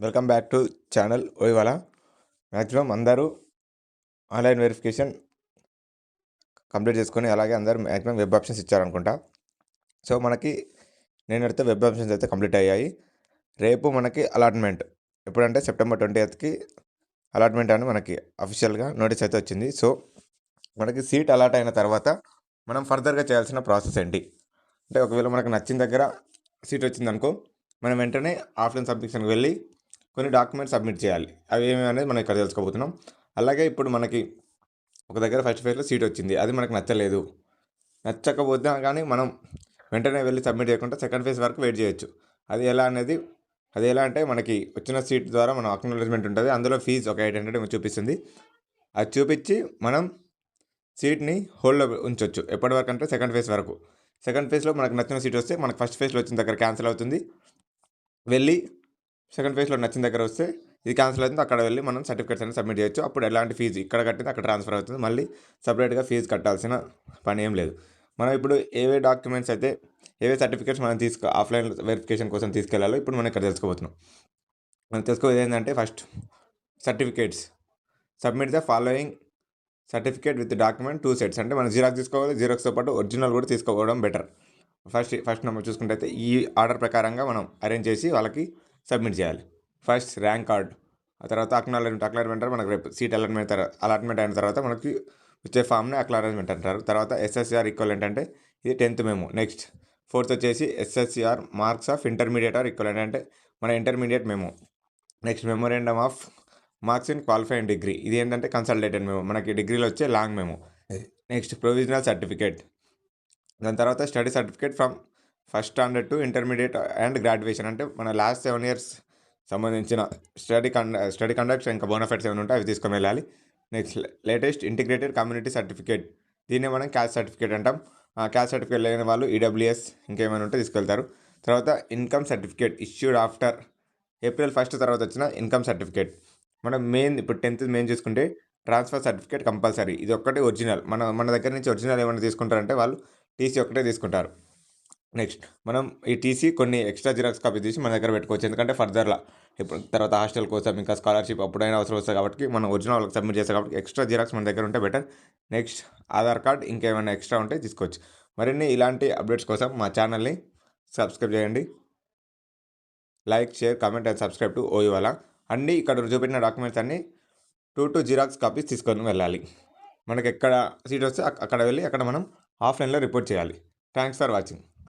Welcome back to channel Oyiwala. Maximum అందరూ online verification complete చేసుకొని అలాగే అందరూ మ్యాక్సిమం వెబ్ ఆప్షన్స్ ఇచ్చారనుకుంటా. సో మనకి నేనైతే వెబ్ ఆప్షన్స్ అయితే కంప్లీట్ అయ్యాయి. రేపు మనకి అలాట్మెంట్ ఎప్పుడంటే సెప్టెంబర్ 20కి అలాట్మెంట్ అని మనకి అఫీషియల్గా నోటీస్ అయితే వచ్చింది. సో మనకి సీట్ అలాట్ అయిన తర్వాత మనం ఫర్దర్గా చేయాల్సిన ప్రాసెస్ ఏంటి అంటే, ఒకవేళ మనకు నచ్చిన దగ్గర సీట్ వచ్చిందనుకో, మనం వెంటనే ఆఫ్లైన్ సబ్మిషన్కి వెళ్ళి కొన్ని డాక్యుమెంట్స్ సబ్మిట్ చేయాలి. అవి ఏమి అనేది మనం ఇక్కడ తెలుసుకోబోతున్నాం. అలాగే ఇప్పుడు మనకి ఒక దగ్గర ఫస్ట్ ఫేజ్లో సీట్ వచ్చింది, అది మనకు నచ్చకపోతే కానీ మనం వెంటనే వెళ్ళి సబ్మిట్ చేయకుండా సెకండ్ ఫేజ్ వరకు వెయిట్ చేయొచ్చు. అది ఎలా అంటే, మనకి వచ్చిన సీట్ ద్వారా మనం అక్నాలెడ్జ్మెంట్ ఉంటుంది, అందులో ఫీజు ఒక 800 చూపిస్తుంది. అది చూపించి మనం సీట్ని హోల్డ్లో ఉంచవచ్చు. ఎప్పటి వరకు అంటే సెకండ్ ఫేజ్ వరకు. సెకండ్ ఫేజ్లో మనకు నచ్చిన సీట్ వస్తే మనకు ఫస్ట్ ఫేజ్లో వచ్చిన దగ్గర క్యాన్సిల్ అవుతుంది. వెళ్ళి సెకండ్ ఫేజ్లో నచ్చిన దగ్గర వస్తే ఇది క్యాన్సిల్ అవుతుంది, అక్కడ వెళ్ళి మనం సర్టిఫికేట్స్ అనేది సబ్మిట్ చేయొచ్చు. అప్పుడు ఎలాంటి ఫీజు ఇక్కడ కట్టింది అక్కడ ట్రాన్స్ఫర్ అవుతుంది, మళ్ళీ సపరేట్గా ఫీజు కట్టాల్సిన పని ఏం లేదు. మనం ఇప్పుడు ఏవే డాక్యుమెంట్స్ అయితే ఏవే సర్టిఫికేట్స్ మనం ఆఫ్లైన్ వెరిఫికేషన్ కోసం తీసుకెళ్ళాలో ఇప్పుడు మనం ఇక్కడ తెలుసుకోబోతున్నాం. మనం తెలుసుకోవాలి ఏంటంటే, first certificates submit the following certificate with document 2 sets. అంటే మనం జిరాక్స్ తీసుకోవాలి, జిరాక్స్తో పాటు ఒరిజినల్ కూడా తీసుకోవడం బెటర్. ఫస్ట్ నెంబర్ చూసుకుంటే అయితే ఈ ఆర్డర్ ప్రకారంగా మనం అరేంజ్ చేసి వాళ్ళకి సబ్మిట్ చేయాలి. ఫస్ట్ ర్యాంక్ కార్డ్, ఆ తర్వాత అక్నాలెడ్జ్మెంట్ అంటే మనకు రేపు సీట్ అలాట్మెంట్ అయిన తర్వాత మనకి వచ్చే ఫామ్ని అక్నాలెడ్జ్మెంట్ అంటారు. తర్వాత ఎస్ఎస్సిఆర్ ఈక్వలెంట్ అంటే ఇది 10th మెమో. నెక్స్ట్ 4th వచ్చేసి SSCR marks of intermediate or equivalent అంటే మన intermediate memo. Next memorandum of marks in qualifying degree, ఇది ఏంటంటే కన్సల్టేటెడ్ మెమో, మనకి డిగ్రీలో వచ్చే long memo. Next provisional certificate, దాని తర్వాత study certificate from first standard to intermediate and graduation, అంటే మన లాస్ట్ 7 years సంబంధించిన స్టడీ కండక్ట్స్ ఇంకా బోనఫైడ్స్ ఏమైనా ఉంటే అవి తీసుకొని వెళ్ళాలి. Next latest integrated community certificate, దీన్ని మనం క్యాస్ట్ సర్టిఫికేట్ అంటాం. క్యాస్ట్ సర్టిఫికేట్ లేని వాళ్ళు ఈడబ్ల్యూఎస్ ఇంకేమైనా ఉంటే తీసుకెళ్తారు. తర్వాత income certificate issued after April 1 తర్వాత వచ్చిన ఇన్కమ్ సర్టిఫికేట్. మనం ఇప్పుడు 10th మెయిన్ చూసుకుంటే ట్రాన్స్ఫర్ సర్టిఫికేట్ కంపల్సరీ, ఇది ఒక్కటి ఒరిజినల్. మన దగ్గర నుంచి ఒరిజినల్ ఏమైనా తీసుకుంటారంటే వాళ్ళు టీసీ ఒకటే తీసుకుంటారు. నెక్స్ట్ మనం ఈ టీసీ కొన్ని ఎక్స్ట్రా జిరాక్స్ కాపీ తీసి మన దగ్గర పెట్టుకోవచ్చు, ఎందుకంటే ఫర్దర్లా ఇప్పుడు తర్వాత హాస్టల్ కోసం ఇంకా స్కాలర్షిప్ అప్పుడైనా అవసరం వస్తుంది కాబట్టి మనం ఒరిజినల్ వాళ్ళకి సబ్మిట్ చేస్తాం కాబట్టి ఎక్స్ట్రా జిరాక్స్ మన దగ్గర ఉంటే బెటర్. నెక్స్ట్ ఆధార్ కార్డ్ ఇంకేమైనా ఎక్స్ట్రా ఉంటే తీసుకోవచ్చు. మరిన్ని ఇలాంటి అప్డేట్స్ కోసం మా ఛానల్ని సబ్స్క్రైబ్ చేయండి. Like, share, comment and subscribe to Oyiwala. అన్నీ ఇక్కడ చూపెట్టిన డాక్యుమెంట్స్ అన్నీ 2 జిరాక్స్ కాపీస్ తీసుకొని వెళ్ళాలి. మనకి ఎక్కడ సీట్ వస్తే అక్కడ వెళ్ళి అక్కడ మనం ఆఫ్లైన్లో రిపోర్ట్ చేయాలి. Thanks for watching.